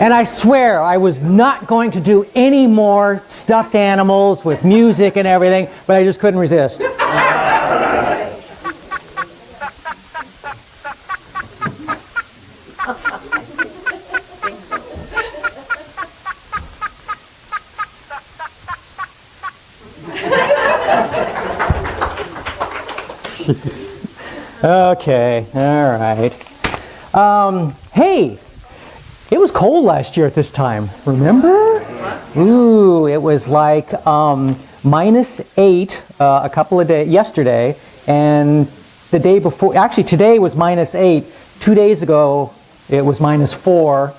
And I swear I was not going to do any more stuffed animals with music and everything, but I just couldn't resist. Jeez. Okay, all right. Hey, it was cold last year at this time, remember? Ooh, it was like -8 a couple of days, yesterday, and the day before, actually today was -8. 2 days ago, it was -4.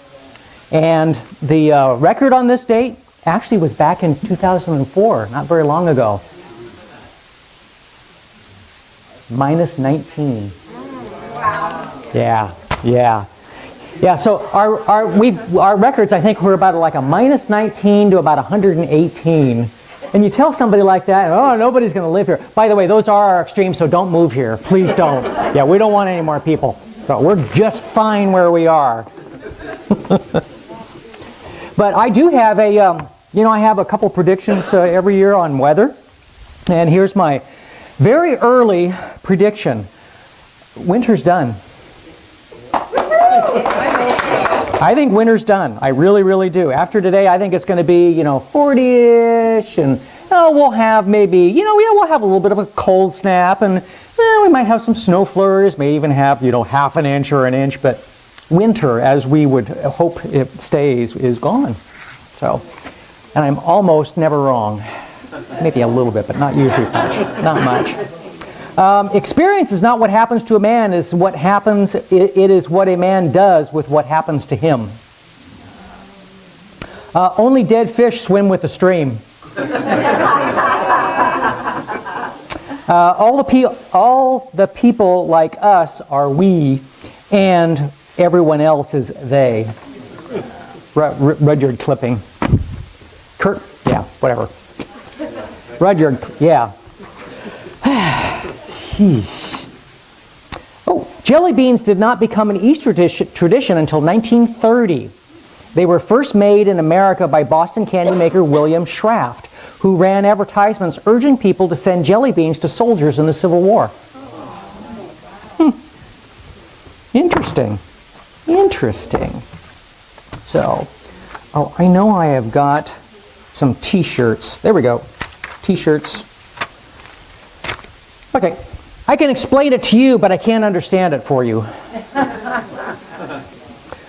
And the record on this date actually was back in 2004, not very long ago. -19. Wow. Yeah, so our records, I think, were about like a -19 to about 118. And you tell somebody like that, oh, nobody's going to live here. By the way, those are our extremes, so don't move here. Please don't. Yeah, we don't want any more people. So we're just fine where we are. But I do have I have a couple predictions every year on weather. And here's my very early prediction. Winter's done. I think winter's done. I really, really do. After today, I think it's going to be, 40-ish, and we'll have maybe, we'll have a little bit of a cold snap, and we might have some snow flurries, may even have, half an inch or an inch, but winter, as we would hope it stays, is gone. So, and I'm almost never wrong. Maybe a little bit, but not usually much. Not much. Experience is not what happens to a man, is what happens. It is what a man does with what happens to him. Only dead fish swim with the stream. All the people like us are we, and everyone else is they. Rudyard clipping. Yeah, whatever. Rudyard, yeah. Oh, jelly beans did not become an Easter tradition until 1930. They were first made in America by Boston candy maker William Schraft, who ran advertisements urging people to send jelly beans to soldiers in the Civil War. Interesting. So, I know I have got some t-shirts. There we go. T-shirts. Okay. I can explain it to you, but I can't understand it for you.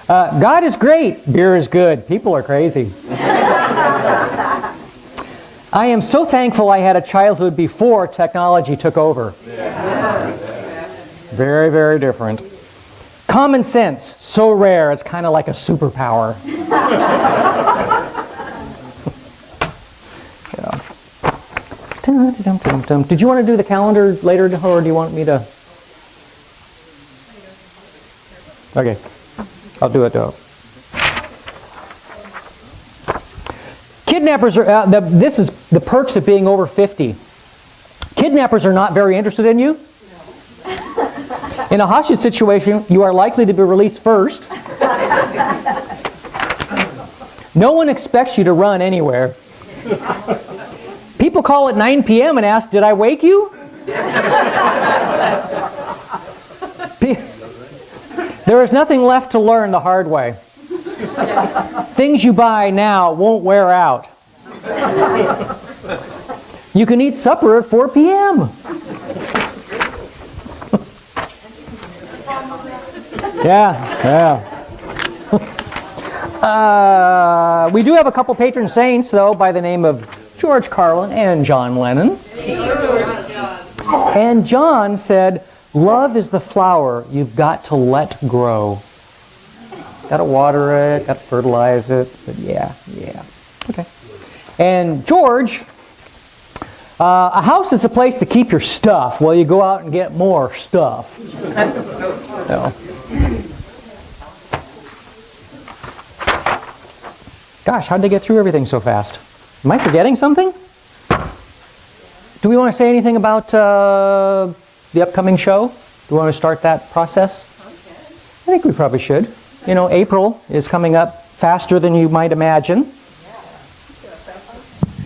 God is great. Beer is good. People are crazy. I am so thankful I had a childhood before technology took over. Very, very different. Common sense, so rare, it's kind of like a superpower. Did you want to do the calendar later, or do you want me to? Okay, I'll do it though. Kidnappers are, this is the perks of being over 50. Kidnappers are not very interested in you. In a hostage situation, you are likely to be released first. No one expects you to run anywhere. People call at 9 p.m. and ask, did I wake you? There is nothing left to learn the hard way. Things you buy now won't wear out. You can eat supper at 4 p.m. Yeah. We do have a couple patron saints, though, by the name of George Carlin and John Lennon. And John said, love is the flower you've got to let grow. Got to water it, got to fertilize it. But yeah. Okay. And George, a house is a place to keep your stuff while you go out and get more stuff. So. Gosh, how'd they get through everything so fast? Am I forgetting something? Do we want to say anything about the upcoming show? Do we want to start that process? Okay. I think we probably should. April is coming up faster than you might imagine.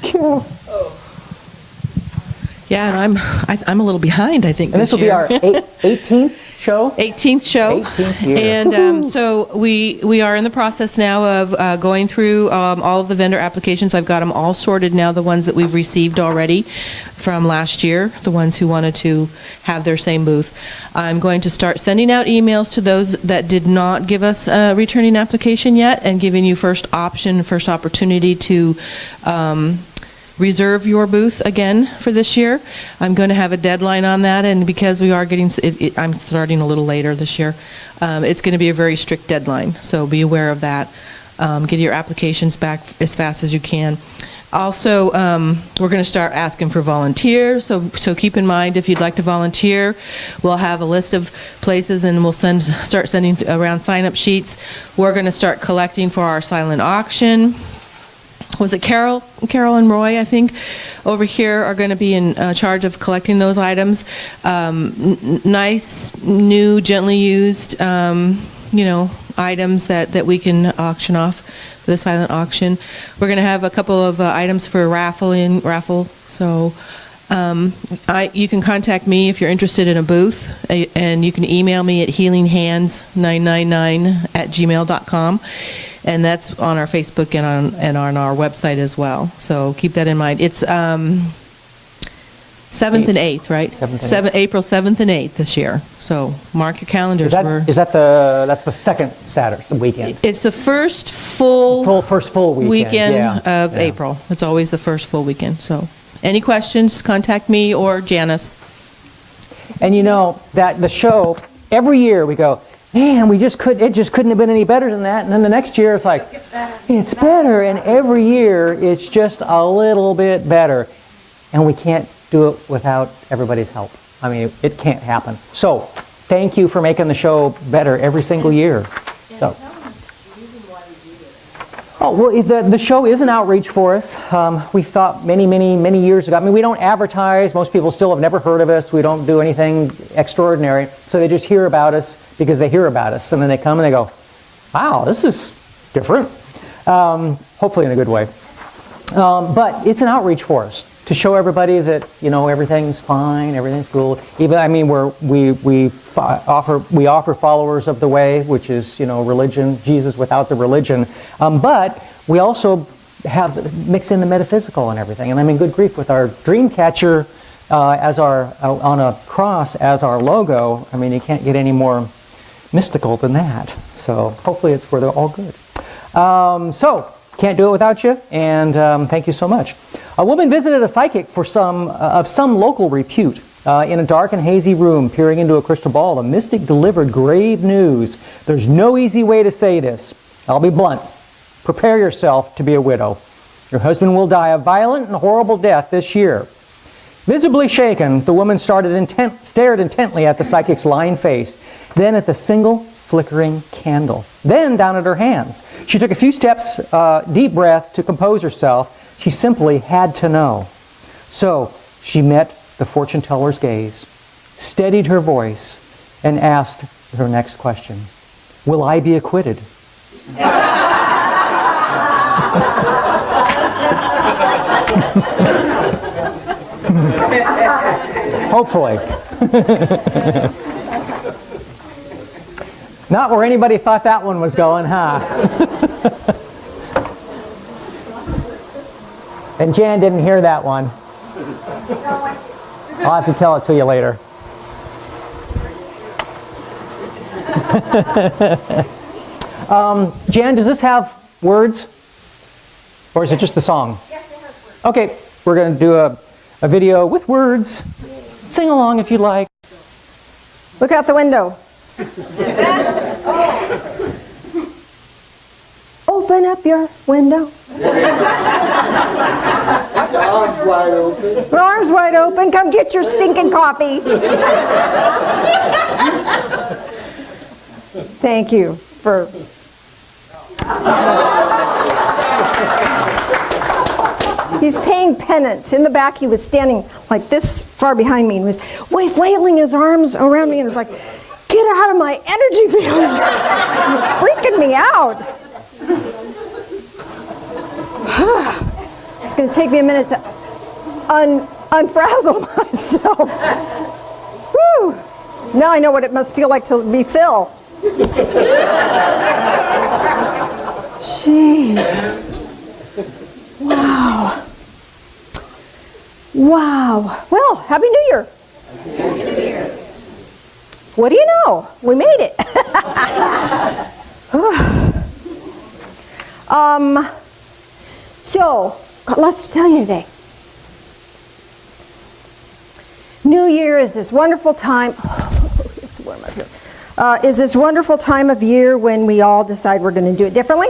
Yeah. Yeah, and I'm a little behind, I think, And this will be our 18th show? 18th show. 18th year. And so we are in the process now of going through all of the vendor applications. I've got them all sorted now, the ones that we've received already from last year, the ones who wanted to have their same booth. I'm going to start sending out emails to those that did not give us a returning application yet, and giving you first opportunity to reserve your booth again for this year. I'm going to have a deadline on that, and because we are getting, I'm starting a little later this year, it's going to be a very strict deadline, so be aware of that. Get your applications back as fast as you can. Also, we're going to start asking for volunteers, so keep in mind if you'd like to volunteer, we'll have a list of places, and we'll start sending around sign-up sheets. We're going to start collecting for our silent auction. Was it Carol and Roy, I think, over here are going to be in charge of collecting those items. Nice, new, gently used, items that we can auction off for the silent auction. We're going to have a couple of items for raffle. So you can contact me if you're interested in a booth, and you can email me at healinghhands999@gmail.com. And that's on our Facebook and on our website as well. So keep that in mind. It's 7th and 8th, right? 7th and 8th. April 7th and 8th this year. So mark your calendars. That's the second Saturday, the weekend? It's the first full weekend of April. It's always the first full weekend. So any questions, contact me or Janice. And that the show, every year we go, man, it just couldn't have been any better than that. And then the next year it's like, it's better. And every year it's just a little bit better. And we can't do it without everybody's help. I mean, it can't happen. So thank you for making the show better every single year. So. Oh, well, the show is an outreach for us. We thought many years ago. I mean, we don't advertise. Most people still have never heard of us. We don't do anything extraordinary. So they just hear about us because they hear about us. And then they come and they go, wow, this is different. Hopefully in a good way. But it's an outreach for us to show everybody that, everything's fine, everything's cool. Even, I mean, we offer followers of the way, which is, religion, Jesus without the religion. But we also mix in the metaphysical and everything. And I mean, good grief, with our dream catcher on a cross as our logo, I mean, you can't get any more mystical than that. So hopefully it's for the all good. So can't do it without you, and thank you so much. A woman visited a psychic of some local repute. In a dark and hazy room, peering into a crystal ball, the mystic delivered grave news. There's no easy way to say this. I'll be blunt. Prepare yourself to be a widow. Your husband will die a violent and horrible death this year. Visibly shaken, the woman stared intently at the psychic's lined face, then at the single flickering candle, then down at her hands. She took a few steps, deep breaths to compose herself. She simply had to know. So she met the fortune teller's gaze, steadied her voice, and asked her next question. Will I be acquitted? Hopefully. Not where anybody thought that one was going, huh? And Jan didn't hear that one. I'll have to tell it to you later. Jan, does this have words? Or is it just the song? Yes, it has words. Okay, we're going to do a video with words. Sing along if you like. Look out the window. Open up your window. Arms wide open. Arms wide open. Come get your stinking coffee. Thank you for... He's paying penance. In the back, he was standing like this far behind me and was flailing his arms around me and was like, get out of my energy field. You're freaking me out. It's going to take me a minute to unfrazzle myself. Woo! Now I know what it must feel like to be Phil. Jeez. Wow. Wow. Well, Happy New Year. Happy New Year. What do you know? We made it. So, got lots to tell you today. New Year is this wonderful time. It's warm up here. Is this wonderful time of year when we all decide we're going to do it differently?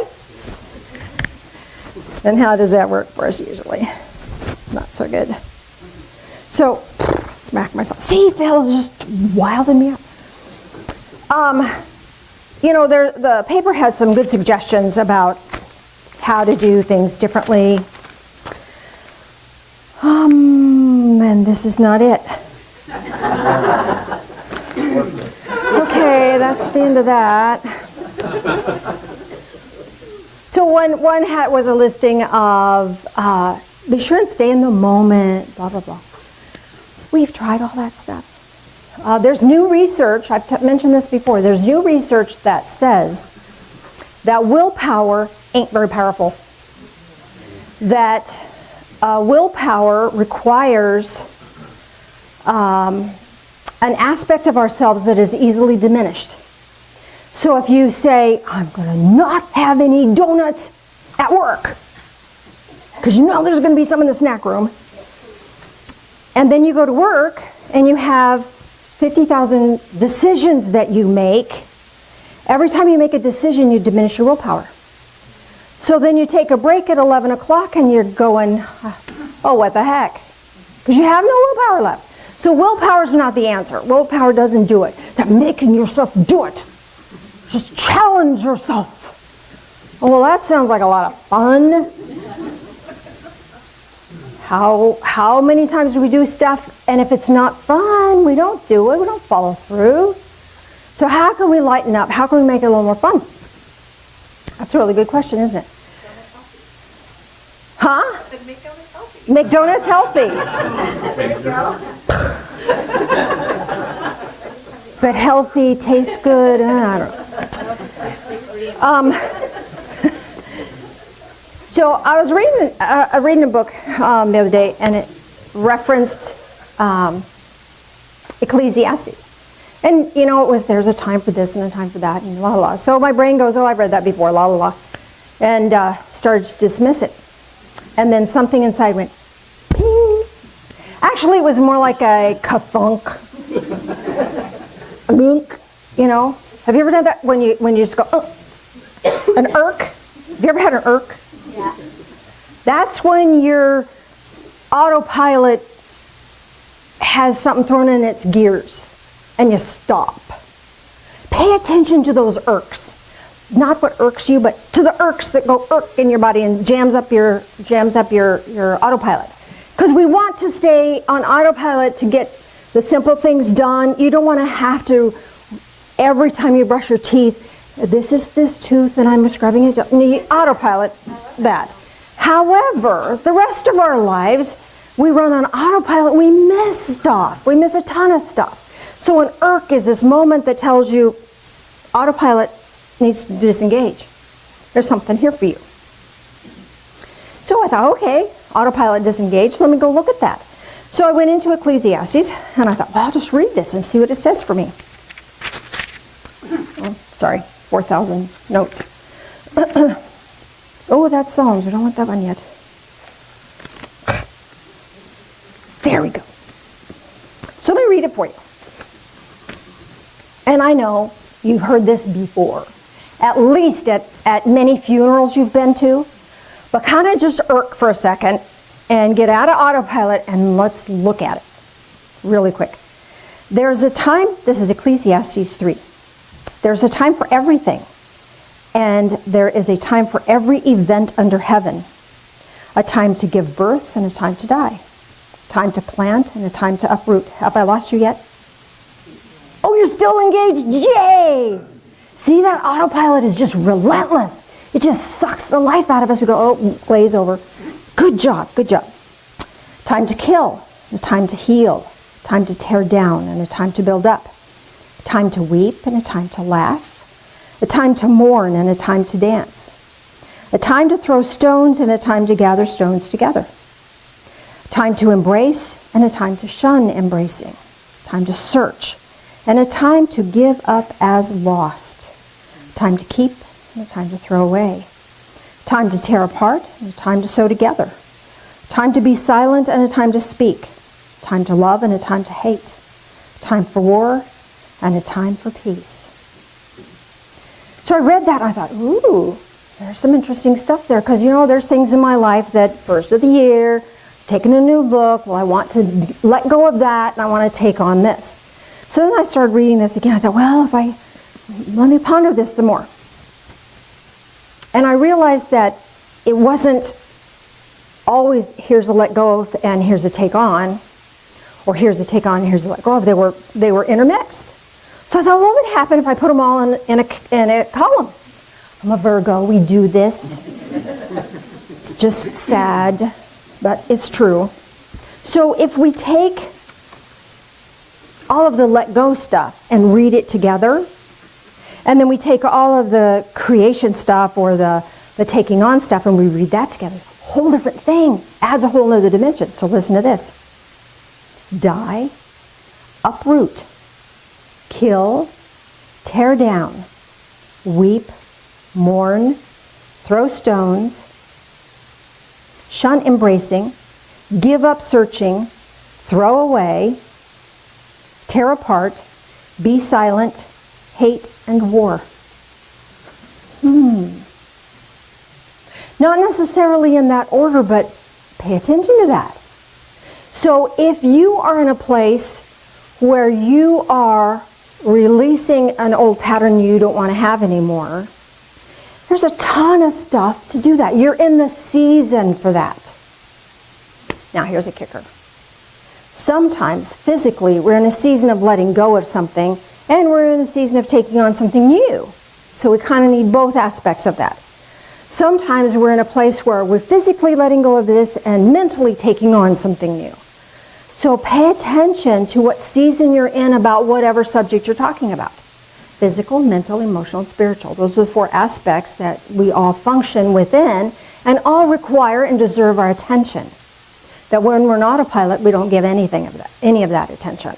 And how does that work for us usually? Not so good. So, smack myself. See, Phil's just wilding me up. You know, the paper had some good suggestions about how to do things differently. And this is not it. Okay, that's the end of that. So one was a listing of be sure and stay in the moment, blah, blah, blah. We've tried all that stuff. There's new research, I've mentioned this before, there's new research that says that willpower ain't very powerful. That willpower requires an aspect of ourselves that is easily diminished. So if you say, I'm going to not have any donuts at work, because you know there's going to be some in the snack room, and then you go to work and you have 50,000 decisions that you make. Every time you make a decision, you diminish your willpower. So then you take a break at 11 o'clock and you're going, oh, what the heck? Because you have no willpower left. So willpower is not the answer. Willpower doesn't do it. That making yourself do it. Just challenge yourself. Oh, well, that sounds like a lot of fun. How many times do we do stuff, and if it's not fun, we don't do it, we don't follow through. So how can we lighten up? How can we make it a little more fun? That's a really good question, isn't it? Huh? Make donuts healthy. Make donuts healthy. But healthy, tastes good, I don't know. So I was reading a book the other day, and it referenced Ecclesiastes. And, you know, there's a time for this and a time for that, and la la la. So my brain goes, oh, I've read that before, la la la. And started to dismiss it. And then something inside went, ping. Actually, it was more like a ka-thunk, a gunk, you know. Have you ever done that when you just go, an irk? Have you ever had an irk? Yeah. That's when your autopilot has something thrown in its gears and you stop. Pay attention to those irks. Not what irks you, but to the irks that go irk in your body and jams up your autopilot. Because we want to stay on autopilot to get the simple things done. You don't want to have to, every time you brush your teeth, this is this tooth and I'm scrubbing it. You autopilot that. However, the rest of our lives, we run on autopilot. We miss stuff. We miss a ton of stuff. So an irk is this moment that tells you autopilot needs to disengage. There's something here for you. So I thought, okay, autopilot disengaged. Let me go look at that. So I went into Ecclesiastes and I thought, well, I'll just read this and see what it says for me. Oh, sorry, 4,000 notes. Oh, that's Psalms. We don't want that one yet. There we go. So let me read it for you. And I know you've heard this before, at least at many funerals you've been to, but kind of just irk for a second and get out of autopilot and let's look at it really quick. There's a time, this is Ecclesiastes 3. There's a time for everything, and there is a time for every event under heaven. A time to give birth and a time to die. Time to plant and a time to uproot. Have I lost you yet? Oh, you're still engaged. Yay! See, that autopilot is just relentless. It just sucks the life out of us. We go, oh, glaze over. Good job, good job. Time to kill, and a time to heal, time to tear down, and a time to build up. Time to weep, and a time to laugh. A time to mourn, and a time to dance. A time to throw stones, and a time to gather stones together. Time to embrace, and a time to shun embracing. Time to search, and a time to give up as lost. Time to keep, and a time to throw away. Time to tear apart, and a time to sew together. Time to be silent, and a time to speak. Time to love, and a time to hate. Time for war, and a time for peace. So I read that, and I thought, ooh, there's some interesting stuff there. Because, there's things in my life that first of the year, taking a new look, well, I want to let go of that, and I want to take on this. So then I started reading this again. I thought, well, let me ponder this some more. And I realized that it wasn't always here's a let go of and here's a take on, or here's a take on and here's a let go of. They were intermixed. So I thought, what would happen if I put them all in a column? I'm a Virgo. We do this. It's just sad, but it's true. So if we take all of the let go stuff and read it together, and then we take all of the creation stuff or the taking on stuff and we read that together, whole different thing, adds a whole other dimension. So listen to this. Die, uproot, kill, tear down, weep, mourn, throw stones, shun embracing, give up searching, throw away, tear apart, be silent, hate, and war. Not necessarily in that order, but pay attention to that. So if you are in a place where you are releasing an old pattern you don't want to have anymore, there's a ton of stuff to do that. You're in the season for that. Now here's a kicker. Sometimes physically we're in a season of letting go of something and we're in a season of taking on something new. So we kind of need both aspects of that. Sometimes we're in a place where we're physically letting go of this and mentally taking on something new. So pay attention to what season you're in about whatever subject you're talking about. Physical, mental, emotional, and spiritual. Those are the 4 aspects that we all function within and all require and deserve our attention. That when we're not a pilot, we don't give any of that attention.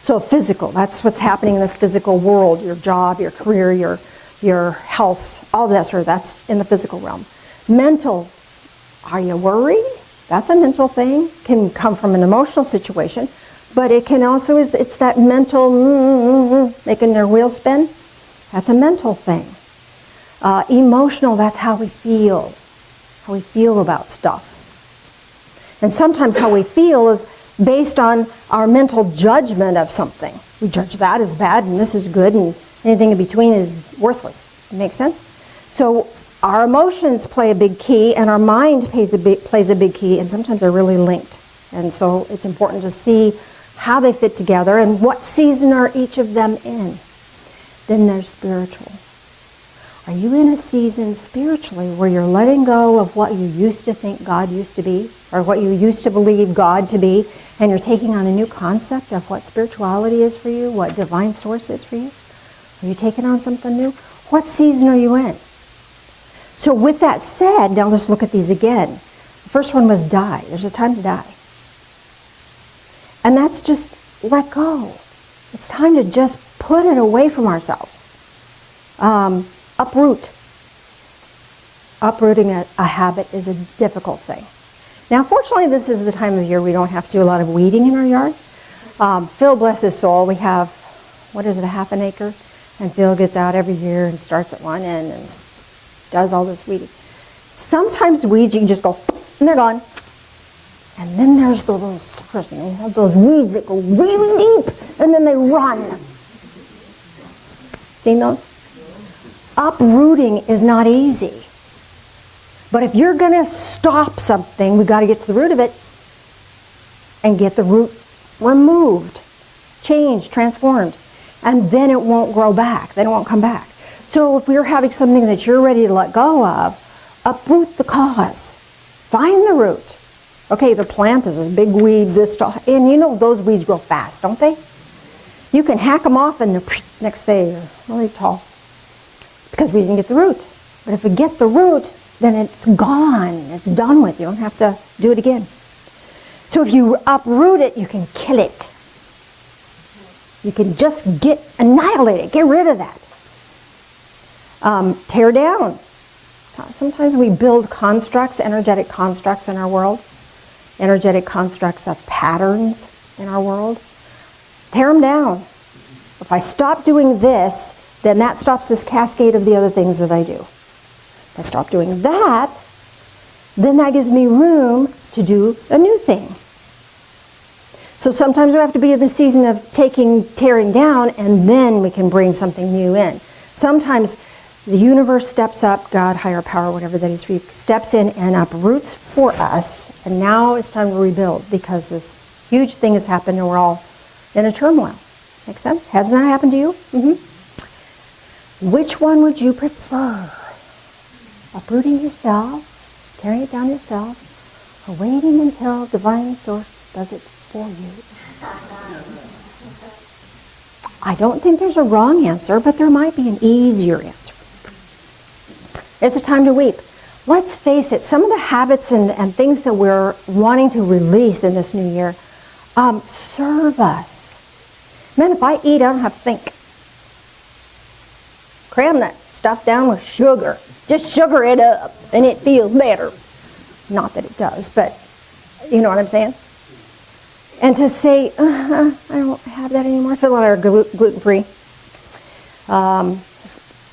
So physical, that's what's happening in this physical world, your job, your career, your health, all of that sort of, that's in the physical realm. Mental, are you worried? That's a mental thing. Can come from an emotional situation, but it can also, it's that mental, making their wheels spin. That's a mental thing. Emotional, that's how we feel about stuff. And sometimes how we feel is based on our mental judgment of something. We judge that as bad and this is good and anything in between is worthless. Make sense? So our emotions play a big key and our mind plays a big key, and sometimes they're really linked. And so it's important to see how they fit together and what season are each of them in. Then there's spiritual. Are you in a season spiritually where you're letting go of what you used to think God used to be, or what you used to believe God to be, and you're taking on a new concept of what spirituality is for you, what divine source is for you? Are you taking on something new? What season are you in? So with that said, now let's look at these again. The first one was die. There's a time to die. And that's just let go. It's time to just put it away from ourselves. Uproot. Uprooting a habit is a difficult thing. Now, fortunately, this is the time of year we don't have to do a lot of weeding in our yard. Phil, bless his soul, we have, a half an acre? And Phil gets out every year and starts at one end and does all this weeding. Sometimes weeds, you can just go, and they're gone. And then there's those suckers, and they have those weeds that go really deep, and then they run. Seen those? Uprooting is not easy. But if you're going to stop something, we've got to get to the root of it and get the root removed, changed, transformed. And then it won't grow back. Then it won't come back. So if we're having something that you're ready to let go of, uproot the cause. Find the root. Okay, the plant is a big weed, this tall, and you know those weeds grow fast, don't they? You can hack them off and the next day they're really tall because we didn't get the root. But if we get the root, then it's gone. It's done with. You don't have to do it again. So if you uproot it, you can kill it. You can just annihilate it. Get rid of that. Tear down. Sometimes we build constructs, energetic constructs in our world, energetic constructs of patterns in our world. Tear them down. If I stop doing this, then that stops this cascade of the other things that I do. If I stop doing that, then that gives me room to do a new thing. So sometimes we have to be in the season of tearing down, and then we can bring something new in. Sometimes the universe steps up, God, higher power, whatever that is for you, steps in and uproots for us, and now it's time to rebuild because this huge thing has happened and we're all in a turmoil. Make sense? Hasn't that happened to you? Mm-hmm. Which one would you prefer? Uprooting yourself, tearing it down yourself, or waiting until divine source does it for you? I don't think there's a wrong answer, but there might be an easier answer. It's a time to weep. Let's face it, some of the habits and things that we're wanting to release in this new year serve us. Man, if I eat, I don't have to think. Cram that stuff down with sugar. Just sugar it up, and it feels better. Not that it does, but you know what I'm saying? And to say, I don't have that anymore. Phil and I are gluten-free.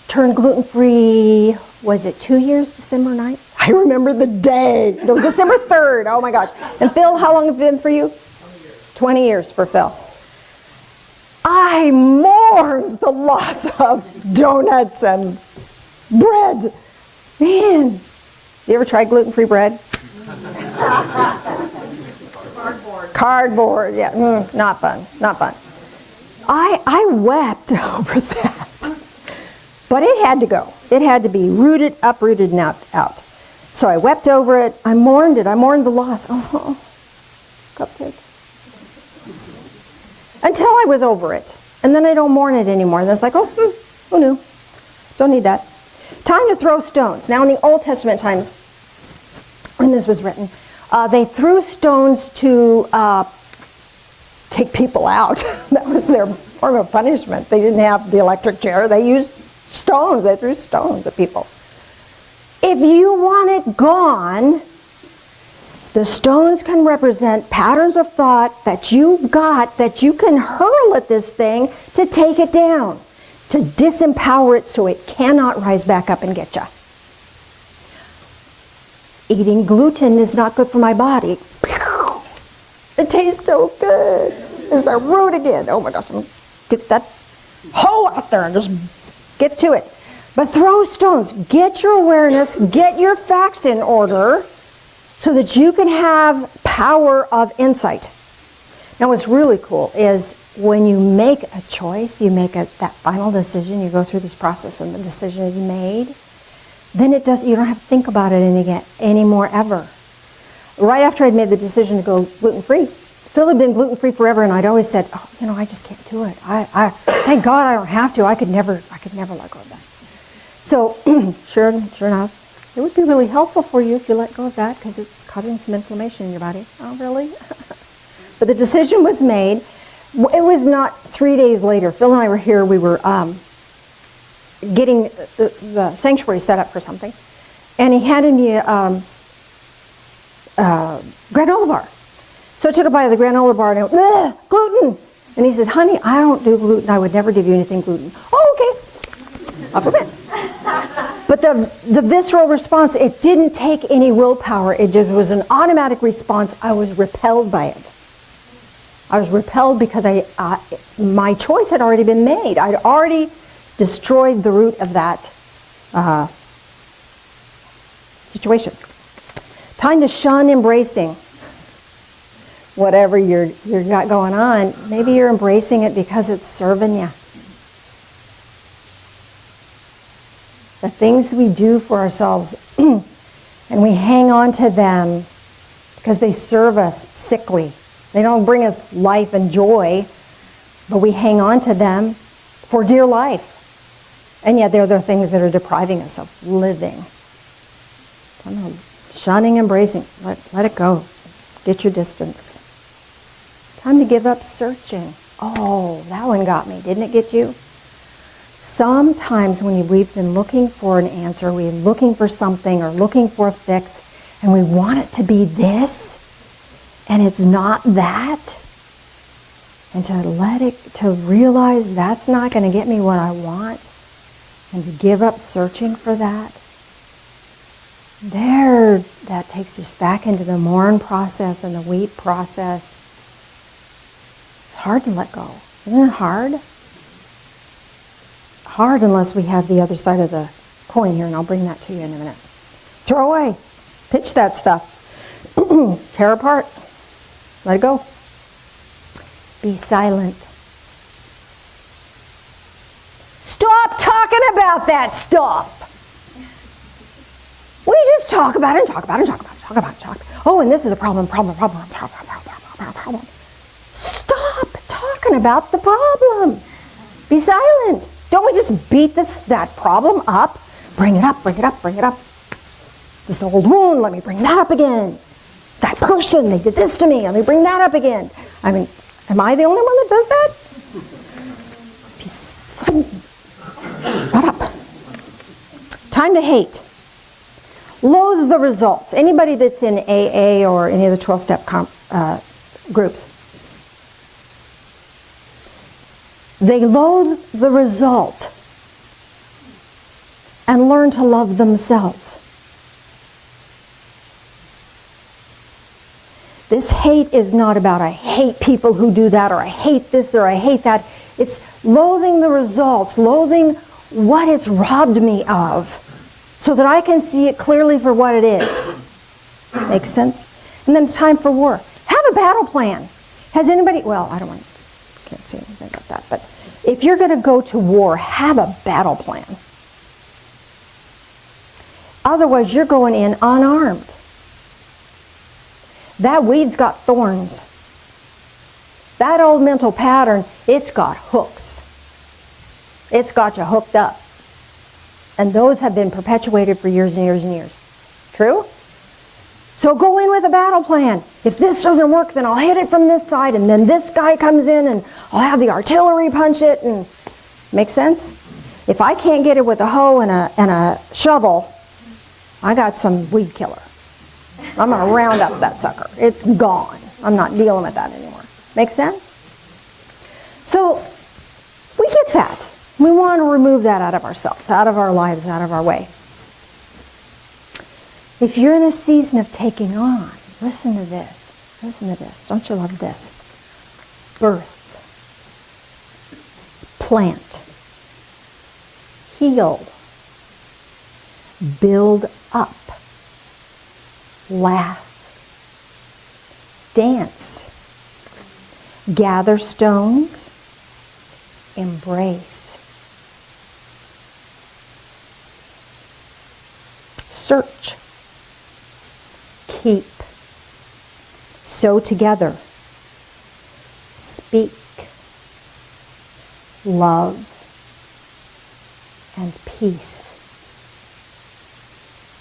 Turned gluten-free, was it 2 years, December 9th? I remember the day. No, December 3rd. Oh my gosh. And Phil, how long have it been for you? 20 years for Phil. I mourned the loss of donuts and bread. Man, you ever tried gluten-free bread? Cardboard, yeah, not fun, not fun. I wept over that. But it had to go. It had to be rooted, uprooted, and out. So I wept over it. I mourned it. I mourned the loss. Oh, cupcake. Until I was over it. And then I don't mourn it anymore. And it's like, who knew? Don't need that. Time to throw stones. Now in the Old Testament times, when this was written, they threw stones to take people out. That was their form of punishment. They didn't have the electric chair. They used stones. They threw stones at people. If you want it gone, the stones can represent patterns of thought that you've got that you can hurl at this thing to take it down, to disempower it so it cannot rise back up and get you. Eating gluten is not good for my body. It tastes so good. There's a root again. Oh my gosh, get that hoe out there and just get to it. But throw stones. Get your awareness, get your facts in order so that you can have power of insight. Now what's really cool is when you make a choice, you make that final decision, you go through this process and the decision is made, then you don't have to think about it anymore ever. Right after I'd made the decision to go gluten-free, Phil had been gluten-free forever, and I'd always said, I just can't do it. I thank God I don't have to. I could never let go of that. So, sure enough, it would be really helpful for you if you let go of that because it's causing some inflammation in your body. Oh, really? But the decision was made. It was not 3 days later. Phil and I were here. We were getting the sanctuary set up for something, and he handed me a granola bar. So I took a bite of the granola bar and I went, gluten! And he said, honey, I don't do gluten. I would never give you anything gluten. Oh, okay. Up a bit. But the visceral response, it didn't take any willpower. It just was an automatic response. I was repelled by it. I was repelled because my choice had already been made. I'd already destroyed the root of that situation. Time to shun embracing whatever you're got going on. Maybe you're embracing it because it's serving you. the things we do for ourselves, and we hang on to them because they serve us sickly. They don't bring us life and joy, but we hang on to them for dear life. And yet they're the things that are depriving us of living. Shunning, embracing. Let it go. Get your distance. Time to give up searching. Oh, that one got me. Didn't it get you? Sometimes when we've been looking for an answer, we're looking for something or looking for a fix, and we want it to be this, and it's not that. And to realize that's not going to get me what I want, and to give up searching for that. That takes us back into the mourn process and the weep process. It's hard to let go. Isn't it hard? Hard unless we have the other side of the coin here, and I'll bring that to you in a minute. Throw away. Pitch that stuff. Tear apart. Let it go. Be silent. Stop talking about that stuff. We just talk about it and talk about it and talk about it, talk about it, talk about it. Oh, and this is a problem. Stop talking about the problem. Be silent. Don't we just beat that problem up? Bring it up. This old wound, let me bring that up again. That person, they did this to me, let me bring that up again. I mean, am I the only one that does that? Be silent. Shut up. Time to hate. Loathe the results. Anybody that's in AA or any of the 12-step groups, they loathe the result and learn to love themselves. This hate is not about I hate people who do that, or I hate this, or I hate that. It's loathing the results, loathing what it's robbed me of, so that I can see it clearly for what it is. Makes sense? And then it's time for war. Have a battle plan. Has anybody, well, can't say anything about that, but if you're going to go to war, have a battle plan. Otherwise, you're going in unarmed. That weed's got thorns. That old mental pattern, it's got hooks. It's got you hooked up. And those have been perpetuated for years and years and years. True? So go in with a battle plan. If this doesn't work, then I'll hit it from this side, and then this guy comes in, and I'll have the artillery punch it. And make sense? If I can't get it with a hoe and a shovel, I got some weed killer. I'm going to round up that sucker. It's gone. I'm not dealing with that anymore. Make sense? So we get that. We want to remove that out of ourselves, out of our lives, out of our way. If you're in a season of taking on, listen to this. Listen to this. Don't you love this? Birth. Plant. Heal. Build up. Laugh. Dance. Gather stones. Embrace. Search. Keep. Sew together. Speak. Love. And peace.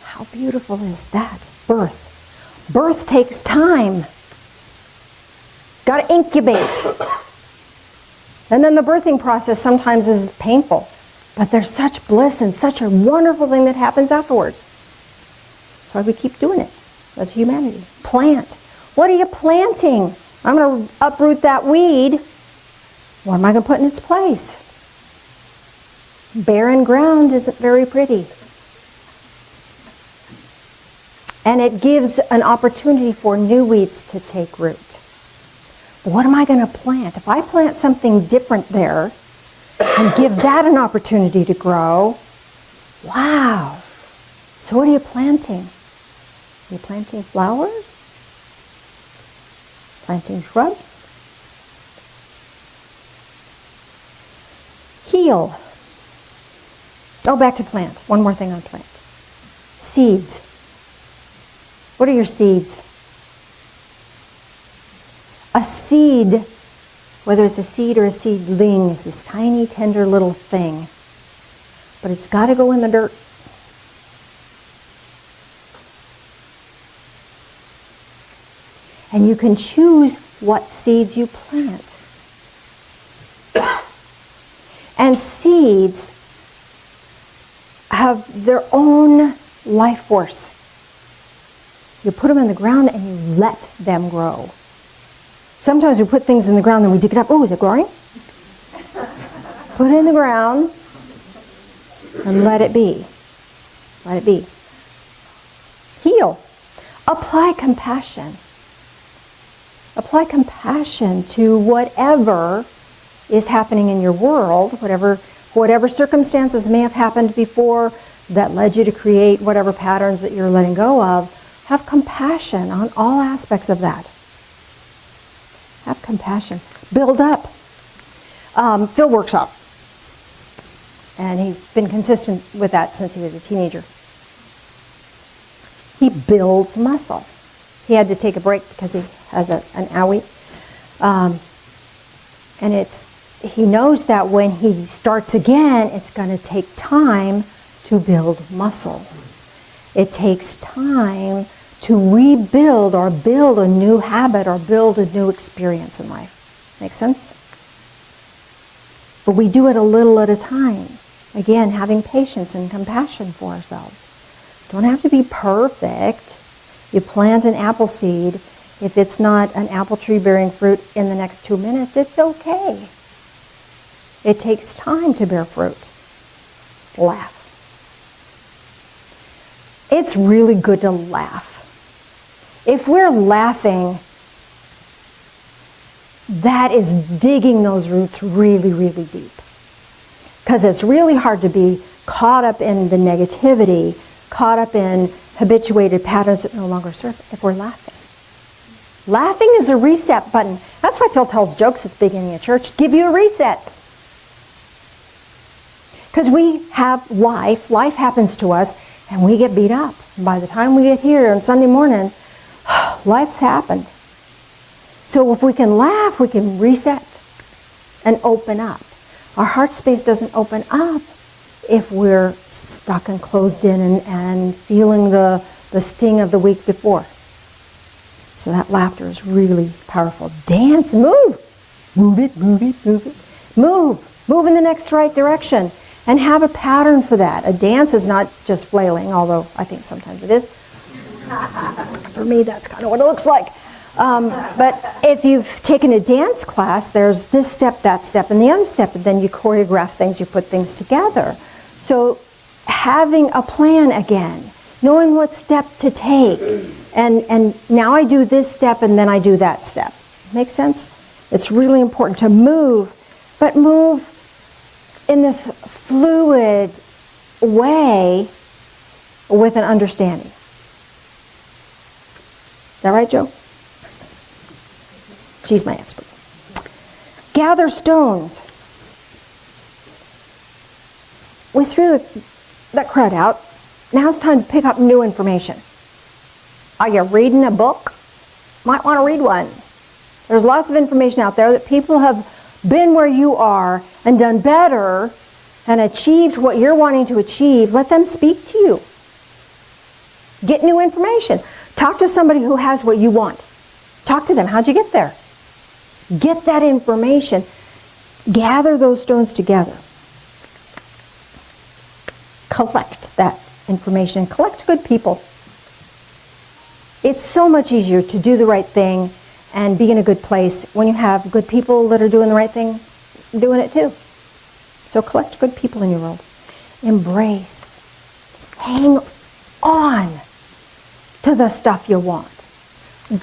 How beautiful is that? Birth. Birth takes time. Got to incubate. And then the birthing process sometimes is painful. But there's such bliss and such a wonderful thing that happens afterwards. That's why we keep doing it as humanity. Plant. What are you planting? I'm going to uproot that weed. What am I going to put in its place? Barren ground isn't very pretty. And it gives an opportunity for new weeds to take root. But what am I going to plant? If I plant something different there and give that an opportunity to grow, wow. So what are you planting? Are you planting flowers? Planting shrubs? Heal. Oh, back to plant. One more thing on plant. Seeds. What are your seeds? A seed, whether it's a seed or a seedling, is this tiny, tender little thing. But it's got to go in the dirt. And you can choose what seeds you plant. And seeds have their own life force. You put them in the ground and you let them grow. Sometimes we put things in the ground and we dig it up. Oh, is it growing? Put it in the ground and let it be. Let it be. Heal. Apply compassion. Apply compassion to whatever is happening in your world, whatever circumstances may have happened before that led you to create whatever patterns that you're letting go of. Have compassion on all aspects of that. Have compassion. Build up. Phil Workshop. And he's been consistent with that since he was a teenager. He builds muscle. He had to take a break because he has an owie. And he knows that when he starts again, it's going to take time to build muscle. It takes time to rebuild or build a new habit or build a new experience in life. Make sense? But we do it a little at a time. Again, having patience and compassion for ourselves. Don't have to be perfect. You plant an apple seed. If it's not an apple tree bearing fruit in the next 2 minutes, it's okay. It takes time to bear fruit. Laugh. It's really good to laugh. If we're laughing, that is digging those roots really, really deep. Because it's really hard to be caught up in the negativity, caught up in habituated patterns that no longer serve if we're laughing. Laughing is a reset button. That's why Phil tells jokes at the beginning of church. Give you a reset. Because we have life happens to us, and we get beat up. And by the time we get here on Sunday morning, life's happened. So if we can laugh, we can reset and open up. Our heart space doesn't open up if we're stuck and closed in and feeling the sting of the week before. So that laughter is really powerful. Dance, move. Move it, move it, move it. Move. Move in the next right direction. And have a pattern for that. A dance is not just flailing, although I think sometimes it is. For me, that's kind of what it looks like. But if you've taken a dance class, there's this step, that step, and the other step, and then you choreograph things, you put things together. So having a plan again, knowing what step to take, and now I do this step and then I do that step. Make sense? It's really important to move, but move in this fluid way with an understanding. Is that right, Joe? She's my expert. Gather stones. We threw that crud out. Now it's time to pick up new information. Are you reading a book? Might want to read one. There's lots of information out there that people have been where you are and done better and achieved what you're wanting to achieve. Let them speak to you. Get new information. Talk to somebody who has what you want. Talk to them. How'd you get there? Get that information. Gather those stones together. Collect that information. Collect good people. It's so much easier to do the right thing and be in a good place when you have good people that are doing the right thing, doing it too. So collect good people in your world. Embrace. Hang on to the stuff you want.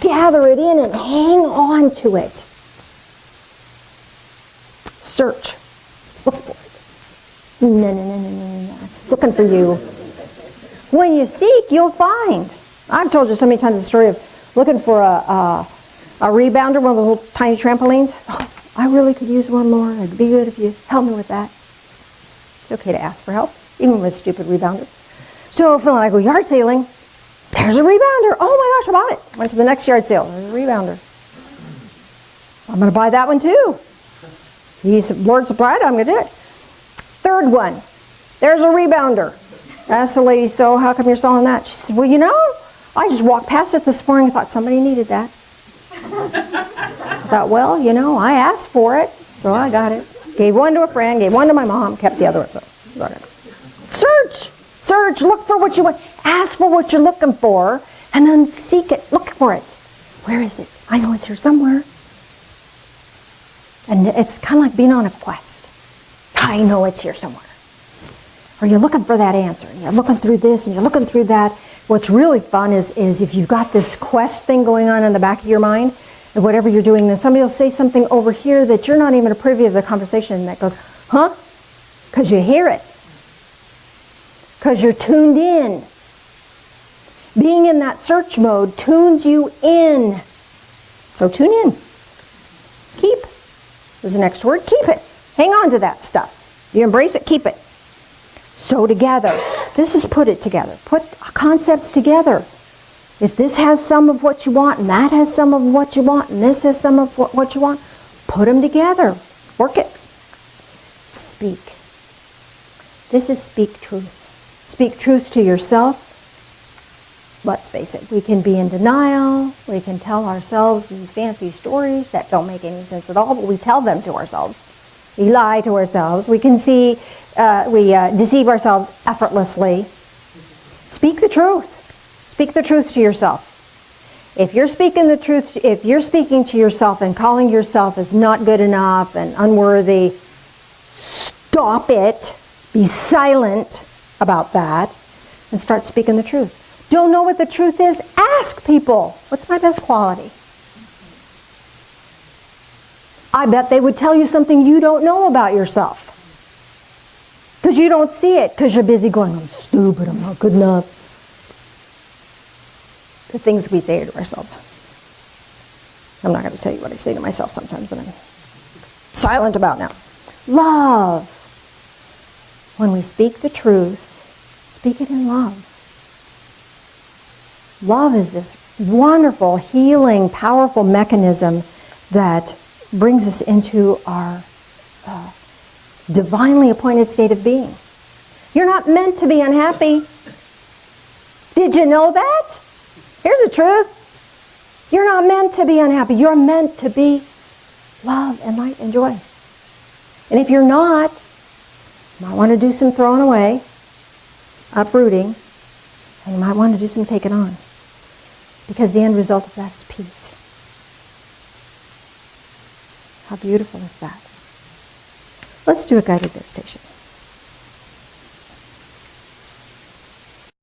Gather it in and hang on to it. Search. Look for it. No. Looking for you. When you seek, you'll find. I've told you so many times the story of looking for a rebounder, one of those little tiny trampolines. Oh, I really could use one, Lord. It'd be good if you help me with that. It's okay to ask for help. even with stupid rebounder. So feeling like I go yard sailing, there's a rebounder. Oh my gosh, I bought it. Went to the next yard sale, there's a rebounder. I'm going to buy that one too. He's Lord supplied, I'm going to do it. Third one, there's a rebounder. Asked the lady, so how come you're selling that? She said, well, you know, I just walked past it this morning and thought somebody needed that. I thought, well, you know, I asked for it, so I got it. Gave one to a friend, gave one to my mom, kept the other one. So I got it. Search, look for what you want. Ask for what you're looking for, and then seek it, look for it. Where is it? I know it's here somewhere. And it's kind of like being on a quest. I know it's here somewhere. Or you're looking for that answer, and you're looking through this, and you're looking through that. What's really fun is if you've got this quest thing going on in the back of your mind, and whatever you're doing, then somebody will say something over here that you're not even a privy of the conversation, that goes, huh? Because you hear it. Because you're tuned in. Being in that search mode tunes you in. So tune in. Keep is the next word. Keep it. Hang on to that stuff. You embrace it, keep it. So together. This is put it together. Put concepts together. If this has some of what you want, and that has some of what you want, and this has some of what you want, put them together. Work it. Speak. This is speak truth. Speak truth to yourself. Let's face it, we can be in denial. We can tell ourselves these fancy stories that don't make any sense at all, but we tell them to ourselves. We lie to ourselves. We can we deceive ourselves effortlessly. Speak the truth. Speak the truth to yourself. If you're speaking the truth, if you're speaking to yourself and calling yourself as not good enough and unworthy, stop it. Be silent about that and start speaking the truth. Don't know what the truth is? Ask people. What's my best quality? I bet they would tell you something you don't know about yourself. Because you don't see it, because you're busy going, I'm stupid, I'm not good enough. The things we say to ourselves. I'm not going to tell you what I say to myself sometimes that I'm silent about now. Love. When we speak the truth, speak it in love. Love is this wonderful, healing, powerful mechanism that brings us into our divinely appointed state of being. You're not meant to be unhappy. Did you know that? Here's the truth. You're not meant to be unhappy. You're meant to be love and light and joy. And if you're not, you might want to do some throwing away, uprooting, and you might want to do some taking on. Because the end result of that is peace. How beautiful is that? Let's do a guided meditation.